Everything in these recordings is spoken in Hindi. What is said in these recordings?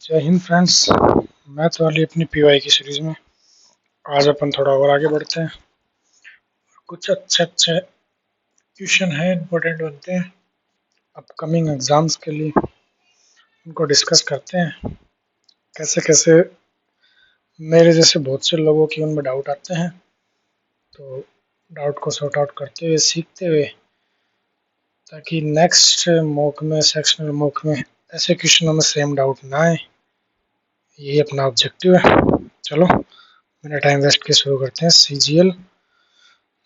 जय हिंद फ्रेंड्स। मैथ वाली अपनी पीवाई की सीरीज में आज अपन थोड़ा और आगे बढ़ते हैं। कुछ अच्छे अच्छे क्वेश्चन हैं, इम्पोर्टेंट बनते हैं अपकमिंग एग्जाम्स के लिए, उनको डिस्कस करते हैं। कैसे कैसे मेरे जैसे बहुत से लोगों की उनमें डाउट आते हैं, तो डाउट को सॉर्ट आउट करते हुए, सीखते हुए, ताकि नेक्स्ट मॉक में, सेक्शनल मॉक में ऐसे क्वेश्चनों में सेम डाउट ना आए। यही अपना ऑब्जेक्टिव है। चलो बिना टाइम वेस्ट के शुरू करते हैं। CGL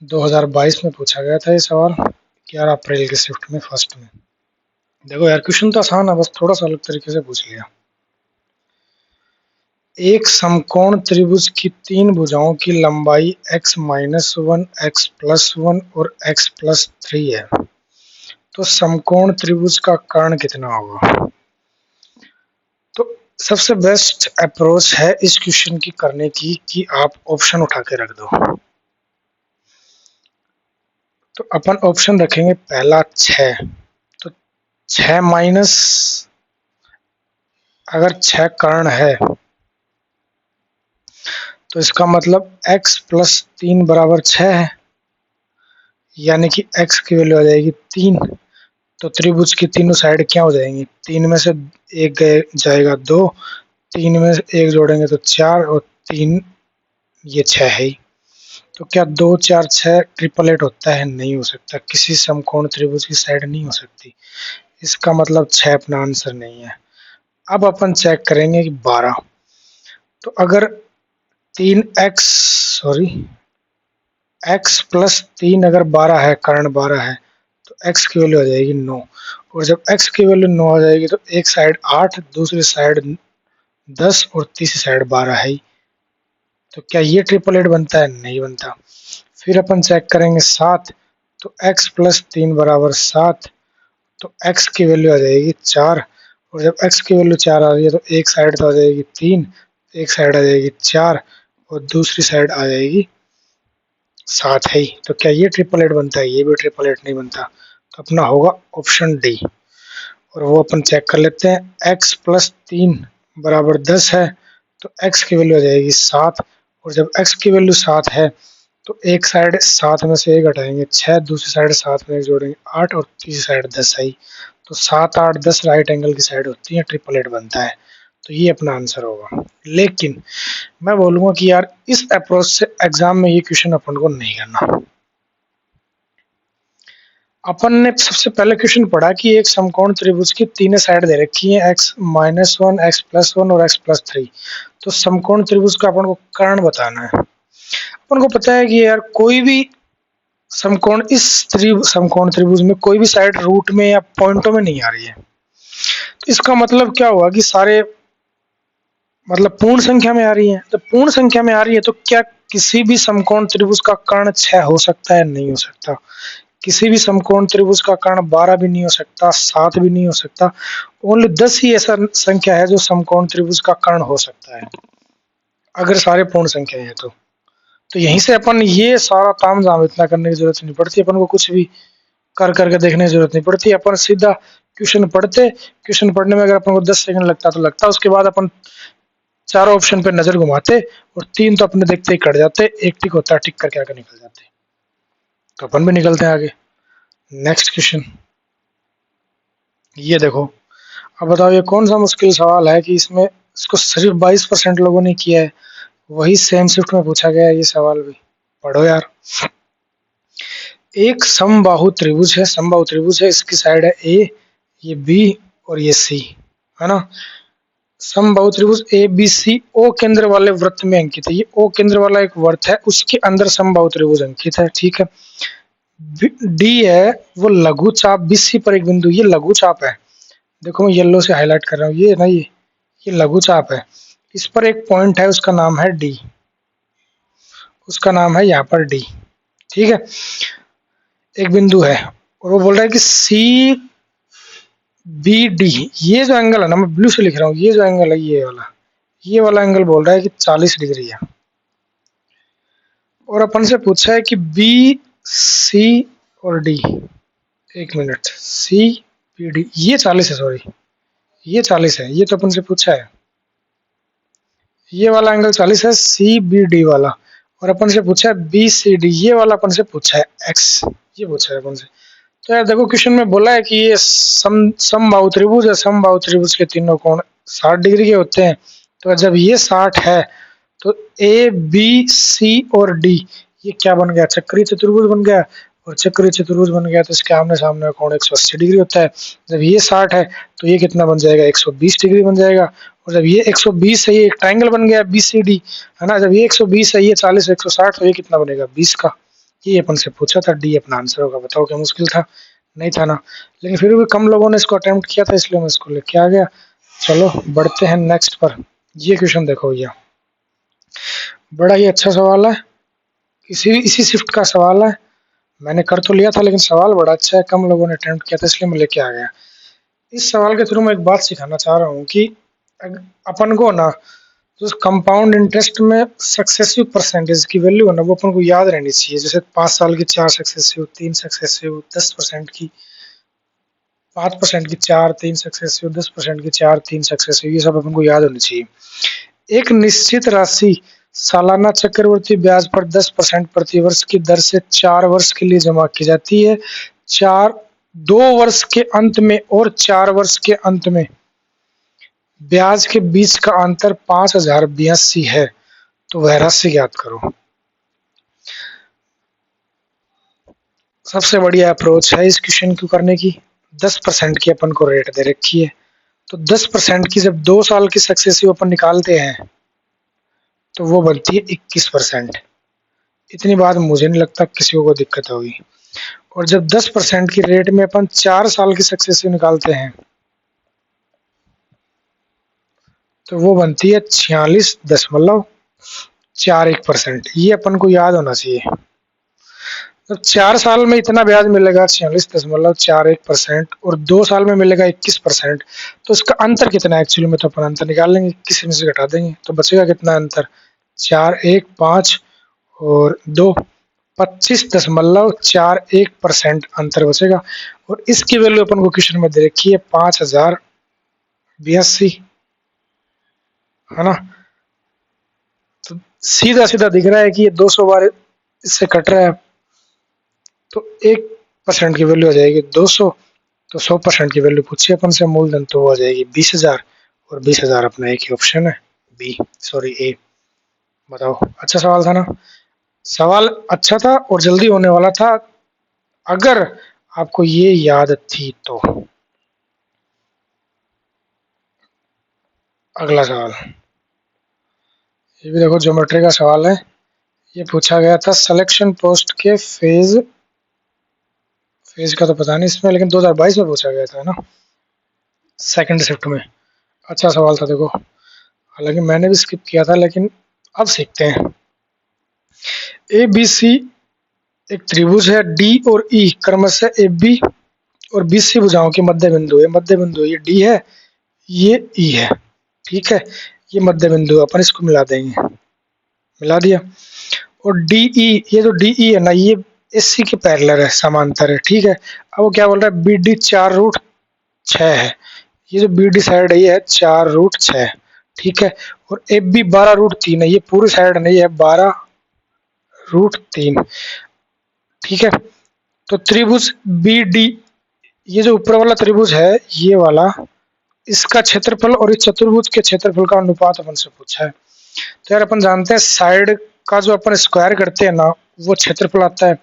2022 में पूछा गया था ये सवाल, 11 अप्रैल के शिफ्ट में फर्स्ट में। देखो यार, क्वेश्चन तो आसान है, बस थोड़ा सा अलग तरीके से पूछ लिया। एक समकोण त्रिभुज की तीन भुजाओं की लंबाई x-1, x+1 और x+3 है, तो समकोण त्रिभुज का कर्ण कितना होगा? तो सबसे बेस्ट अप्रोच है इस क्वेश्चन की करने की कि आप ऑप्शन उठा के रख दो। तो अपन ऑप्शन रखेंगे पहला 6, तो 6 माइनस, अगर 6 कर्ण है तो इसका मतलब x+3 बराबर 6 है, यानी कि x की वैल्यू आ जाएगी 3। तो त्रिभुज की तीनों साइड क्या हो जाएंगी? 3 में से एक जाएगा 2, 3 में से एक जोड़ेंगे तो 4 और 3 ये 6 है ही। तो क्या 2, 4, 6 ट्रिपल एट होता है? नहीं हो सकता। किसी समकोण त्रिभुज की साइड नहीं हो सकती। इसका मतलब 6 अपना आंसर नहीं है। अब अपन चेक करेंगे कि 12, तो अगर x+3 अगर 12 है, कर्ण 12 है, तो x की वैल्यू आ जाएगी 9। और जब x की वैल्यू 9 आ जाएगी तो एक साइड 8, दूसरी साइड 10 और तीसरी साइड 12 है। तो क्या ये ट्रिपल एट बनता है? नहीं बनता। फिर अपन चेक करेंगे 7, तो x+3 बराबर 7, तो x की वैल्यू आ जाएगी 4। और जब x की वैल्यू 4 आ रही है तो एक साइड तो आ जाएगी 3, एक साइड आ जाएगी 4 और दूसरी साइड आ जाएगी 7 है। तो क्या ये ट्रिपल एट बनता है? ये भी ट्रिपल एट नहीं बनता। तो अपना होगा ऑप्शन डी, और वो अपन चेक कर लेते हैं। x+3 बराबर 10 है, तो x की वैल्यू आ जाएगी 7। और जब x की वैल्यू 7 है तो एक साइड 7 में से एक हटाएंगे 6, दूसरी साइड 7 में एक जोड़ेंगे 8 और तीसरी साइड 10 है। तो 7, 8, 10 राइट एंगल की साइड होती है, ट्रिपल एट बनता है। तो ये अपना आंसर होगा। लेकिन मैं बोलूंगा कि यार इस अप्रोच से एग्जाम में ये क्वेश्चन अपन को नहीं करना। अपन ने सबसे पहले क्वेश्चन पढ़ा कि एक समकोण त्रिभुज की तीनों साइड दे रखी है, x-1, x+1 और x+3। तो समकोण त्रिभुज का अपन को कर्ण बताना है। अपन को पता है कि यार कोई भी समकोण, इस समकोण त्रिभुज में कोई भी साइड रूट में या पॉइंटों में नहीं आ रही है। तो इसका मतलब क्या हुआ कि सारे मतलब पूर्ण संख्या में आ रही है। तो पूर्ण संख्या में आ रही है तो क्या किसी भी समकोण त्रिभुज का कर्ण 6 हो सकता है? नहीं हो सकता। किसी भी समकोण त्रिभुज का कर्ण 12 भी नहीं हो सकता, 7 भी नहीं हो सकता। ओनली 10 ही ऐसा संख्या है जो समकोण त्रिभुज का कर्ण हो सकता है, अगर सारे पूर्ण संख्या है तो यहीं से अपन ये सारा तामझाम इतना करने की जरूरत नहीं पड़ती। अपन को कुछ भी कर करके देखने की जरूरत नहीं पड़ती। अपन सीधा क्वेश्चन पढ़ते, क्वेश्चन पढ़ने में अगर अपन को 10 सेकंड लगता तो लगता, उसके बाद अपन चारों ऑप्शन पे नजर घुमाते और 3 तो अपने देखते ही कट जाते, एक टिक होता, टिक करके आगे निकल जाते। तो अपन भी निकलते हैं आगे। नेक्स्ट क्वेश्चन ये देखो। अब बताओ ये कौन सा मुश्किल सवाल है कि इसमें इसको सिर्फ 22% लोगों ने किया है। वही सेम शिफ्ट में पूछा गया है ये सवाल भी। पढ़ो यार। एक समबाहु त्रिभुज है, समबाहु त्रिभुज है, इसकी साइड है ए, ये बी और ये सी, है ना। समबाहु त्रिभुज ए बी सी ओ केंद्र वाले वृत्त में अंकित है। ये ओ केंद्र वाला एक वृत्त है, उसके अंदर समबाहु त्रिभुज अंकित है, ठीक है। डी है वो लघु चाप बीसी पर एक बिंदु, ये लघु चाप है। देखो मैं येलो से हाईलाइट कर रहा हूँ, ये ना ये लघु चाप है। इस पर एक पॉइंट है, उसका नाम है डी, उसका नाम है यहाँ पर डी, ठीक है। एक बिंदु है और वो बोल रहा है कि सी बी डी, ये जो एंगल है ना, मैं ब्लू से लिख रहा हूँ, ये जो एंगल है ये वाला एंगल बोल रहा है कि 40 डिग्री है। और अपन से पूछा है कि बी सी और डी, एक मिनट, सी बी डी, ये 40 है, सॉरी ये 40 है, ये तो अपन से पूछा है। ये वाला एंगल 40 है सी बी डी वाला, और अपन से पूछा है बी सी डी, ये वाला अपन से पूछा है एक्स, ये पूछा है अपन से। तो यार देखो क्वेश्चन में बोला है कि ये समबाहु त्रिभुज है, समबाहु त्रिभुज के तीनों कोण 60 डिग्री के होते हैं। तो जब ये 60 है तो ए बी सी और डी ये क्या बन गया, चक्रीय चतुर्भुज बन गया, और चक्रीय चतुर्भुज बन गया तो इसके आमने सामने का कोण 180 डिग्री होता है। जब ये 60 है तो ये कितना बन जाएगा, 120 डिग्री बन जाएगा। और जब ये 120 है, ये एक ट्राइंगल बन गया बी सी डी, है ना। जब ये 120 है, ये 40 160, तो ये कितना बनेगा 20 का। ये अपन से पूछा था, डी अपना आंसर होगा। बताओ क्या मुश्किल था, नहीं था ना। लेकिन फिर भी कम लोगों ने इसको अटेम्प्ट किया था, इसलिए मैं इसको लेके आ गया। चलो बढ़ते हैं नेक्स्ट पर। ये क्वेश्चन देखो भैया, बड़ा ही अच्छा सवाल है, इसी शिफ्ट का सवाल है। मैंने कर तो लिया था लेकिन सवाल बड़ा अच्छा है, कम लोगों ने अटेम्प्ट किया था इसलिए मैं लेके आ गया। इस सवाल के थ्रू मैं एक बात सिखाना चाह रहा हूँ कि अपन को ना तो कंपाउंड इंटरेस्ट में सक्सेसिव परसेंटेज की वैल्यू है ना, वो अपन को याद रहनी चाहिए। जैसे 5 साल की 4 सक्सेसिव, 3 सक्सेसिव, 10% की 5% की 4, 3 सक्सेसिव, 10% की 4, 3 सक्सेसिव, ये सब अपन को याद होनी चाहिए। एक निश्चित राशि सालाना चक्रवृद्धि ब्याज पर 10% प्रति वर्ष की दर से 4 वर्ष के लिए जमा की जाती है। 2 वर्ष के अंत में और 4 वर्ष के अंत में ब्याज के बीच का अंतर 5082 है। तो वह राशि ज्ञात करो। सबसे बढ़िया अप्रोच है इस क्वेश्चन को करने की। 10% की अपन को रेट दे रखी है, तो 10% की जब 2 साल की सक्सेसिव अपन निकालते हैं तो वो बनती है 21%। इतनी बात मुझे नहीं लगता किसी को दिक्कत होगी। और जब 10% की रेट में अपन 4 साल की सक्सेसिव निकालते हैं तो वो बनती है 46.41%। ये अपन को याद होना चाहिए। जब 4 साल में इतना ब्याज मिलेगा 46.41% और 2 साल में मिलेगा 21%, तो इसका अंतर कितना है एक्चुअली में, तो अपन अंतर निकाल लेंगे, किसी में से घटा देंगे तो बचेगा कितना अंतर, 4, 1, 5 और 2, 25.41% अंतर बचेगा। और इसकी वैल्यू अपन को क्वेश्चन में दे रखी है 5082, है ना। तो सीधा सीधा दिख रहा है कि ये 200 बार इससे कट रहा है, तो 1% की वैल्यू आ जाएगी 200। तो 100% की वैल्यू पूछी अपन से मूलधन, तो वो आ जाएगी 20,000, और 20,000 अपना एक ही ऑप्शन है बी, सॉरी ए। बताओ अच्छा सवाल था ना, सवाल अच्छा था और जल्दी होने वाला था अगर आपको ये याद थी तो। अगला सवाल, ये भी देखो ज्योमेट्री का सवाल है। ये पूछा गया था सिलेक्शन पोस्ट के फेज का तो पता नहीं इसमें, लेकिन 2022 में पूछा गया था ना, सेकंड शिफ्ट में। अच्छा सवाल था देखो, हालांकि मैंने भी स्किप किया था, लेकिन अब सीखते हैं। ए बी सी एक त्रिभुज है, डी और ई क्रमशः ए बी और बी सी भुजाओं के मध्य बिंदु है। मध्य बिंदु ये डी है, ये ई है, ठीक है। ये मध्य बिंदु अपन इसको मिला देंगे, मिला दिया। और डी ई, ये जो डी ई है ना, ये एस सी के पैरेलल है, समांतर है, ठीक है। अब वो क्या बोल रहा है, बी डी 4√6 है। ये जो बी डी साइड है ये है 4√6, ठीक है। और ए बी 12√3 है, ये पूरी साइड नहीं है, 12√3, ठीक है। तो त्रिभुज बी डी, ये जो ऊपर वाला त्रिभुज है ये वाला, इसका क्षेत्रफल और इस चतुर्भुज के क्षेत्रफल का अनुपात अपन से पूछा है। तो यार अपन जानते हैं साइड का जो अपन स्क्वायर करते हैं ना, वो क्षेत्रफल आता है।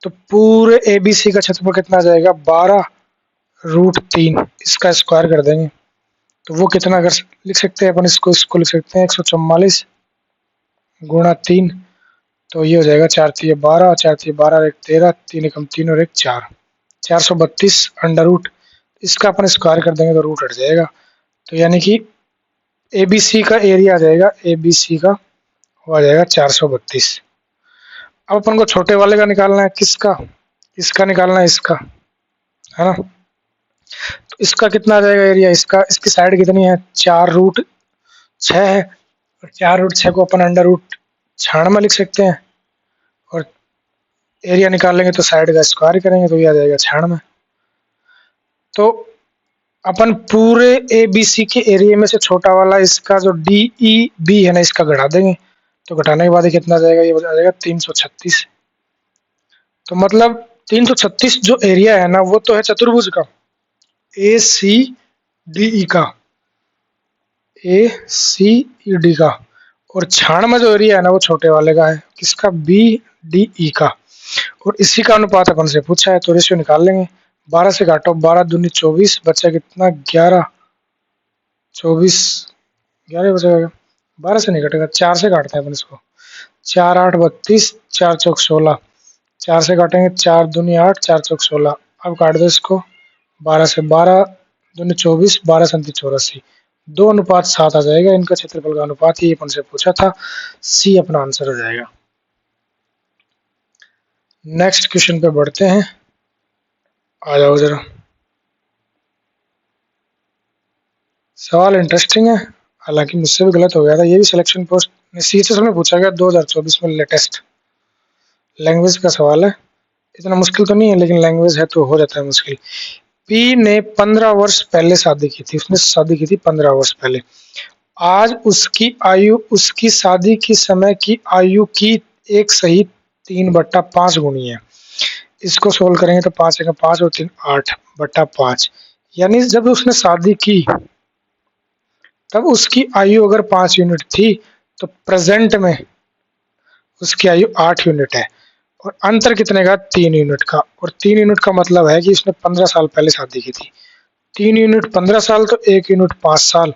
तो पूरे एबीसी का क्षेत्रफल कितना आ जाएगा, 12√3, इसका स्क्वायर कर देंगे तो वो कितना, अगर लिख सकते हैं अपन इसको लिख सकते हैं 144 गुणा 3, तो ये हो जाएगा 4 3 12, 4 3 12, 1 13, 3 एकम 3 और 1 4, 432 अंडर रूट, इसका अपन स्क्वायर कर देंगे तो रूट हट जाएगा। तो यानी कि एबीसी का एरिया आ जाएगा, एबीसी का वो आ जाएगा 432। अब अपन को छोटे वाले का निकालना है, किसका, इसका निकालना है, इसका, है ना। तो इसका कितना आ जाएगा एरिया, इसका, इसकी साइड कितनी है, 4√6 है। और 4√6 को अपन अंडर रूट 96 में लिख सकते हैं, और एरिया निकाल लेंगे तो साइड का स्क्वायर करेंगे तो ये आ जाएगा 96। तो अपन पूरे ए बी सी के एरिया में से छोटा वाला इसका जो डी ई बी है ना, इसका घटा देंगे। तो घटाने के बाद ये कितना जाएगा, ये आ जाएगा 336। तो मतलब 336 जो एरिया है ना, वो तो है चतुर्भुज का ए सी डी ई का, ए सी ई डी का। और छाण में जो एरिया है ना, वो छोटे वाले का है, किसका, बी डी ई का। और इसी का अनुपात अपन से पूछा है, तो रेशियो निकाल लेंगे। 12 से काटो, 12 दूनी 24, बचा कितना, 11, 24, 11 बचेगा। 12 से नहीं कटेगा, 4 से काटते हैं अपन इसको। 4 8 32, 4 चौक 16, 4 से काटेंगे, 4 दूनी 8, 4 चौक 16। अब काट दो इसको 12 से, 12 दूनी 24, 12 संति 84, 2:7 आ जाएगा इनका क्षेत्रफल का अनुपात। ये अपन से पूछा था, सी अपना आंसर हो जाएगा। नेक्स्ट क्वेश्चन पे बढ़ते हैं, आ जाओ जरा। सवाल इंटरेस्टिंग है, हालांकि मुझसे भी गलत हो गया था। ये भी सिलेक्शन पोस्ट सीएचएस में पूछा गया 2024 में, लेटेस्ट लैंग्वेज का सवाल है। इतना मुश्किल तो नहीं है, लेकिन लैंग्वेज है तो हो जाता है मुश्किल। पी ने 15 वर्ष पहले शादी की थी, उसने शादी की थी 15 वर्ष पहले। आज उसकी आयु उसकी शादी की समय की आयु की 1 सहित 3/5 गुनी है। इसको सोल्व करेंगे तो 5 1 5 और 3 8/5। यानी जब उसने शादी की तब उसकी आयु अगर 5 यूनिट थी, तो प्रेजेंट में उसकी आयु 8 यूनिट है। और अंतर कितने का, 3 यूनिट का। और 3 यूनिट का मतलब है कि इसने 15 साल पहले शादी की थी। 3 यूनिट 15 साल, तो 1 यूनिट 5 साल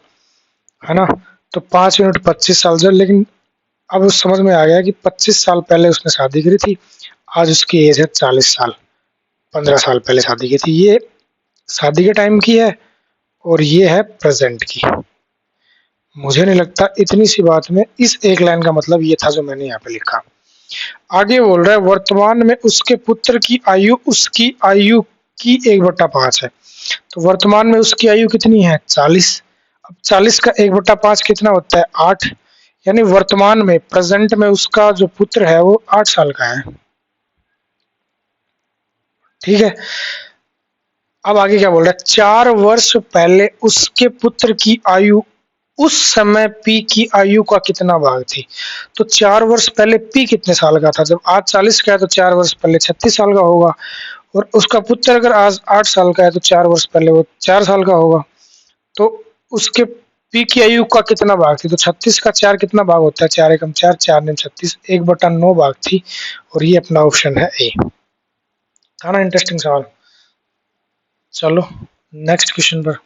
है ना। तो 5 यूनिट 25 साल जो, लेकिन अब उस समझ में आ गया कि 25 साल पहले उसने शादी करी थी। आज उसकी एज है 40 साल। 15 साल पहले शादी की थी, ये शादी के टाइम की है और ये है प्रेजेंट की। मुझे नहीं लगता इतनी सी बात में इस एक लाइन का मतलब ये था जो मैंने यहाँ पे लिखा। आगे बोल रहा है, वर्तमान में उसके पुत्र की आयु उसकी आयु की 1/5 है। तो वर्तमान में उसकी आयु कितनी है, 40। अब 40 का 1/5 कितना होता है, 8। यानी वर्तमान में, प्रेजेंट में उसका जो पुत्र है वो 8 साल का है। ठीक है। अब आगे क्या बोल रहा है, 4 वर्ष पहले उसके पुत्र की आयु उस समय पी की आयु का कितना भाग थी। तो 4 वर्ष पहले पी कितने साल का था, जब आज 40 का है तो 4 वर्ष पहले 36 साल का होगा। और उसका पुत्र अगर आज 8 साल का है तो 4 वर्ष पहले वो 4 साल का होगा। तो उसके पी की आयु का कितना भाग थी, तो 36 का 4 कितना भाग होता है, 4 एकम 4, 4 9 36, 1/9 भाग थी। और ये अपना ऑप्शन है ए। था ना इंटरेस्टिंग सवाल। चलो नेक्स्ट क्वेश्चन पर।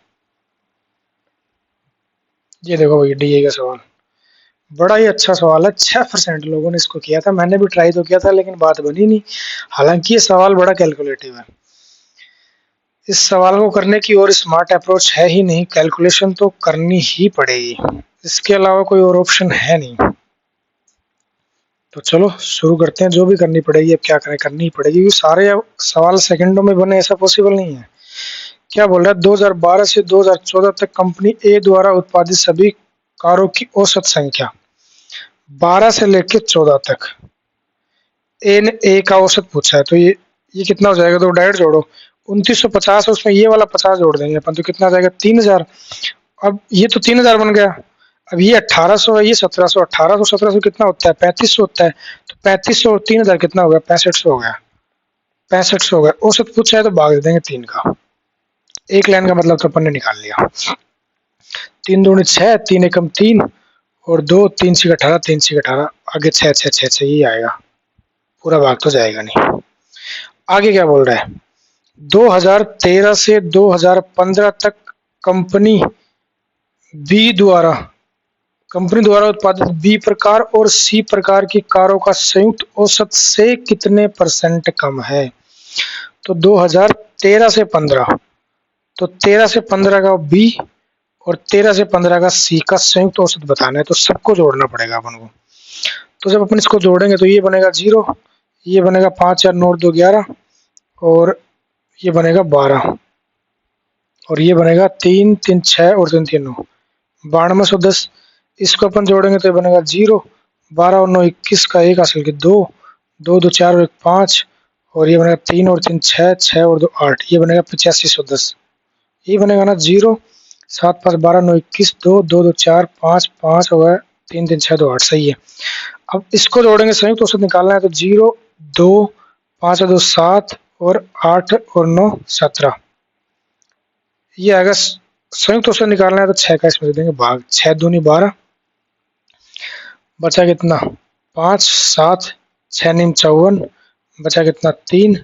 ये देखो भाई, डीए का सवाल बड़ा ही अच्छा सवाल है। 6% लोगों ने इसको किया था, मैंने भी ट्राई तो किया था लेकिन बात बनी नहीं। हालांकि ये सवाल बड़ा कैलकुलेटिव है। इस सवाल को करने की और स्मार्ट अप्रोच है ही नहीं, कैलकुलेशन तो करनी ही पड़ेगी, इसके अलावा कोई और ऑप्शन है नहीं। तो चलो शुरू करते हैं, जो भी करनी पड़ेगी, अब क्या करें, करनी ही पड़ेगी क्योंकि सारे सवाल सेकंडों में बने ऐसा पॉसिबल नहीं है। क्या बोल रहा है, 2012 से 2014 तक कंपनी ए द्वारा उत्पादित सभी कारों की औसत संख्या, 12 से लेकर 14 तक। ए का औसत पूछा है, तो ये कितना हो जाएगा, तो डायरेक्ट जोड़ो 2950, उसमें ये वाला 50 जोड़ देंगे अपन, तो कितना आ जाएगा, 3000। अब ये तो 3000 बन गया। अब ये 1800 है, ये 1700, 1800 1700 कितना होता है, 3500 होता है। तो 3500 और 3000 कितना हो गया, 6500 हो गया। 6500 हो गया, औसत पूछा है तो भाग दे देंगे 3 का। एक लाइन का मतलब तो अपन ने निकाल लिया। 3 दूनी 6, 3 एकम 3 और 2, 3 छीक 18, 3 छीक 18, आगे 6 6 6 6 ये आएगा, पूरा भाग तो जाएगा नहीं। आगे क्या बोल रहा है, 2013 से 2015 तक कंपनी द्वारा उत्पादित बी प्रकार और सी प्रकार की कारों का संयुक्त औसत से कितने % कम है। तो 2013 से 15, तो 13 से 15 का बी और 13 से 15 का सी का संयुक्त औसत बताना है, तो सबको जोड़ना पड़ेगा अपन को। तो जब अपन इसको जोड़ेंगे तो ये बनेगा 0, ये बनेगा 5 4 9 2 11 और ये बनेगा 12 और ये बनेगा 3 3 6 और 3 3 9, 9210। इसको अपन जोड़ेंगे तो ये बनेगा 0, 12 और 9 21 का 1 हासिल के 2 2 2 4 और 1 5 और ये बनेगा 3 और 3 6 6 और 2 8, ये बनेगा 8510। ये बनेगा ना 0, 7 5 12 9 21, 2 2 2 4 5 5 हो गया, 3 3 6 2 8, सही है। अब इसको जोड़ेंगे संयुक्त औसत निकालना है तो 0 2 5 2 7 और 8 और 9 17, ये आएगा। संयुक्त औसत निकालना है तो 6 का इसमें दे देंगे भाग, 6 दूनी 12, बचा कितना 5 7, 6 नीम 54, बचा कितना 3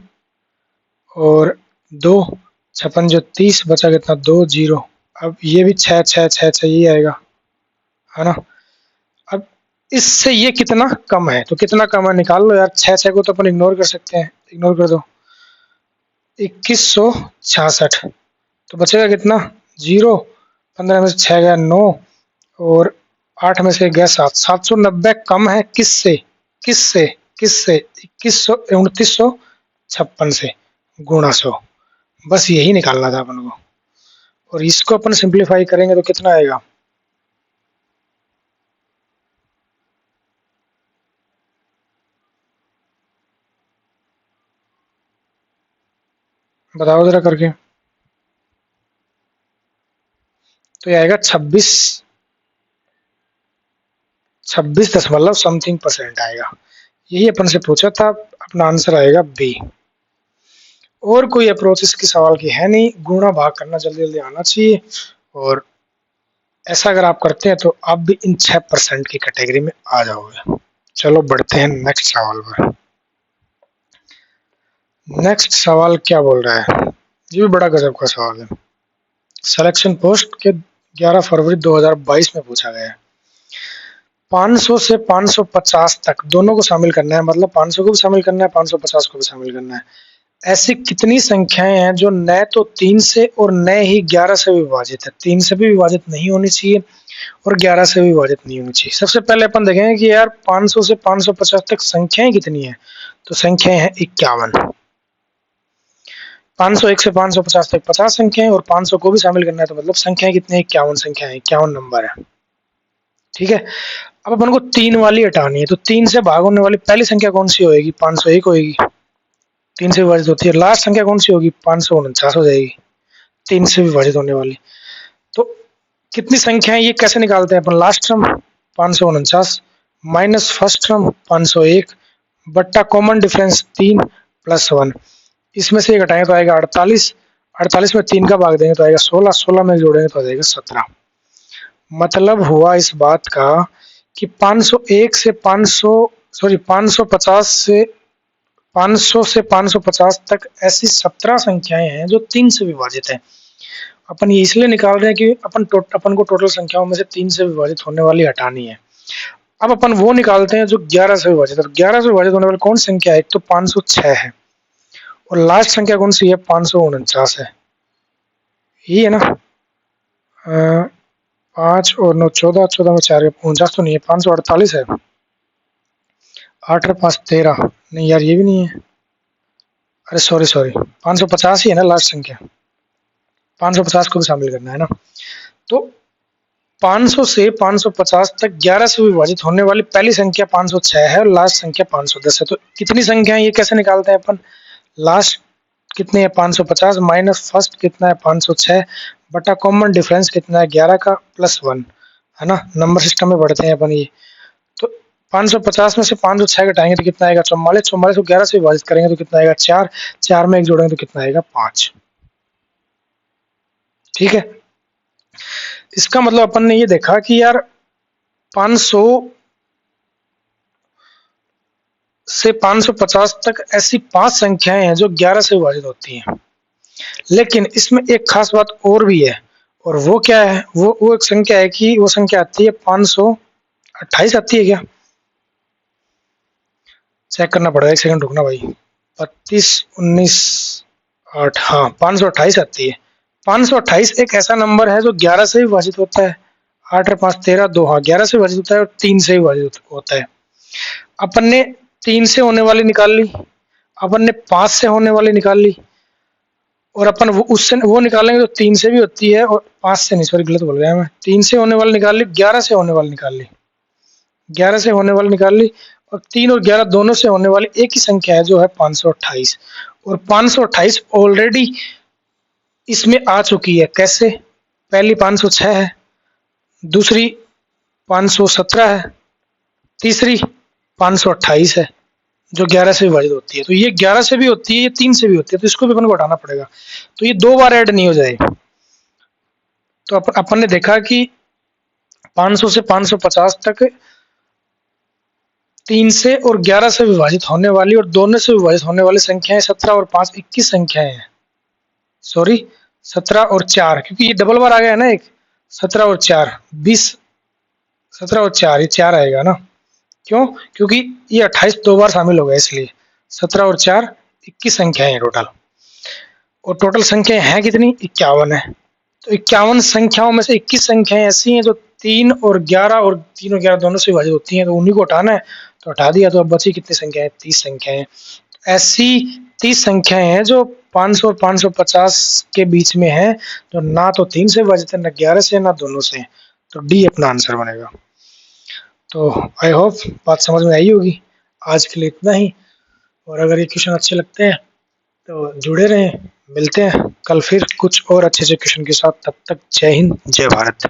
और 2, 56 जो 30, बचा कितना 2 0। अब ये भी 6 6 6 6 ये आएगा, है ना। अब इससे ये कितना कम है, तो कितना कम है निकाल लो यार। 6 6 को तो अपन इग्नोर कर सकते हैं, इग्नोर कर दो। 2166, तो बचेगा कितना 0, 15 में से 6 गया 9 और 8 में से गया 7, 790 कम है किससे, किससे किससे 2956 से गुणा 100, बस यही निकालना था अपन को। और इसको अपन सिंप्लीफाई करेंगे तो कितना आएगा, बताओ जरा करके। तो ये आएगा 26 समथिंग % आएगा। यही अपन से पूछा था, अपना आंसर आएगा बी। और कोई अप्रोच इसके सवाल की है नहीं, गुणा भाग करना जल्दी जल्दी आना चाहिए। और ऐसा अगर आप करते हैं तो आप भी इन 6% की कैटेगरी में आ जाओगे। चलो बढ़ते हैं नेक्स्ट सवाल पर। नेक्स्ट सवाल क्या बोल रहा है, ये भी बड़ा गजब का सवाल है। सिलेक्शन पोस्ट के 11 फरवरी 2022 में पूछा गया है। 500 से 550 तक दोनों को शामिल करना है, मतलब 500 को भी शामिल करना है, 550 को भी शामिल करना है। ऐसी कितनी संख्याएं हैं जो न तो 3 से और न ही 11 से विभाजित है। 3 से भी विभाजित नहीं होनी चाहिए और 11 से भी विभाजित नहीं होनी चाहिए। सबसे पहले अपन देखेंगे कि यार 500 से 550 तक संख्याएं कितनी है, तो संख्याएं हैं 51। 501 से 550 तक 50 संख्याएं और 500 को भी शामिल करना है, तो मतलब संख्याएं कितनी है, 51 संख्याएं, 51 नंबर है। ठीक है, अब अपन को 3 वाली हटानी है, तो 3 से भाग होने वाली पहली संख्या कौन सी होगी, 501 होगी, 3 से विभाजित होती है। लास्ट संख्या कौन सी होगी, 549 हो जाएगी, 3 से विभाजित होने वाली। तो कितनी संख्याएं, ये कैसे निकालते हैं अपन, last term 549 minus first term 501 बट्टा कॉमन डिफरेंस 3 प्लस 1, इसमें से एक घटाएंगे तो आएगा 48, 48 में 3 का भाग देंगे तो आएगा 16, 16 में जोड़ेंगे तो आ जाएगा 17। मतलब हुआ इस बात का कि 501 से 550 से 500 से 550 तक ऐसी 17 संख्याएं हैं जो 3 से विभाजित है। अपन ये इसलिए निकाल रहे हैं कि अपन को टोटल संख्याओं में से 3 से विभाजित होने वाली हटानी है। अब अपन वो निकालते हैं जो 11 से विभाजित है। तो 11 से विभाजित होने वाली कौन सी संख्या है, एक तो 506 है और लास्ट संख्या कौन सी है, 549 है, यही है ना। 5 और 9 14, 14 में 4 49 तो नहीं है, 548 है, 8 और 5 13, नहीं यार ये भी नहीं है, अरे सॉरी 550 ही है ना लास्ट संख्या, 550 को भी शामिल करना है ना। तो 500 से 550 तक 11 से विभाजित होने वाली पहली संख्या 506 है और लास्ट संख्या 510 है। तो कितनी संख्या है ये कैसे निकालते हैं अपन, लास्ट कितने है 550 माइनस फर्स्ट कितना है 506 बटा कॉमन डिफरेंस कितना है 11 का प्लस 1, है ना। नंबर सिस्टम में बढ़ते हैं अपन ये। तो 550 में से 506 घटाएंगे तो कितना आएगा 44, 44 को 11 से विभाजित करेंगे तो कितना आएगा 4, 4 में 1 जोड़ेंगे तो कितना आएगा 5। ठीक है, इसका मतलब अपन ने ये देखा कि यार 500 से 550 तक ऐसी 5 संख्याएं हैं जो 11 से विभाजित होती हैं। लेकिन इसमें एक खास बात और भी है, और वो क्या है, वो एक संख्या है कि वो संख्या आती है 528 आती है क्या, चेक करना पड़ेगा, एक सेकंड रुकना भाई। 32 19 8, हाँ 528 आती है। 528 एक ऐसा नंबर है जो 11 से विभाजित होता है, 8 और 5 13, 2 हाँ 11 से विभाजित होता है और 3 से विभाजित होता है। अपन ने 3 से होने वाली निकाल ली, अपन ने 5 से होने वाली निकाल ली, और अपन उससे वो निकालेंगे तो 3 से भी होती है और 5 से नहीं, सॉरी गलत बोल गया मैं, 3 से होने वाली निकाल ली, 11 से होने वाली निकाल ली, 11 से होने वाली निकाल ली, और 3 और 11 दोनों से होने वाली एक ही संख्या है जो है 528। और 528 ऑलरेडी इसमें आ चुकी है। कैसे? पहली 506 है, दूसरी 517 है, तीसरी 528 है जो 11 से विभाजित होती है। तो ये 11 से भी होती है, ये 3 से भी होती है, तो इसको भी अपन को हटाना पड़ेगा। तो ये 2 बार ऐड नहीं हो जाएगी। तो अपन ने देखा कि 500 से 550 तक 3 से और 11 से विभाजित होने वाली और दोनों से विभाजित होने वाली संख्याएं 17 और 5 21 संख्याएं हैं। सॉरी, 17 और 4, क्योंकि ये डबल बार आ गया है ना एक। 17 और 4 20, 17 और 4 ये 4 आएगा ना। क्यों? क्योंकि ये 28 2 बार शामिल हो गया, इसलिए 17 और 4 21 संख्याएं हैं टोटल। और टोटल संख्याएं हैं कितनी? 51 है। तो 51 संख्याओं में से 21 संख्याएं ऐसी हैं जो 3 और 11 और 3 और 11 दोनों से विभाजित होती हैं, तो उन्हीं को हटाना है। तो हटा दिया, तो अब बची कितनी संख्याएं? 30 संख्याएं। ऐसी 30 संख्याएं हैं जो 500 और 550 के बीच में है, जो ना तो 3 से विभाजित है, ना 11 से, ना दोनों से। तो डी अपना आंसर बनेगा। तो आई होप बात समझ में आई होगी। आज के लिए इतना ही, और अगर ये क्वेश्चन अच्छे लगते हैं तो जुड़े रहें। मिलते हैं कल फिर कुछ और अच्छे से क्वेश्चन के साथ। तब तक जय हिंद, जय भारत।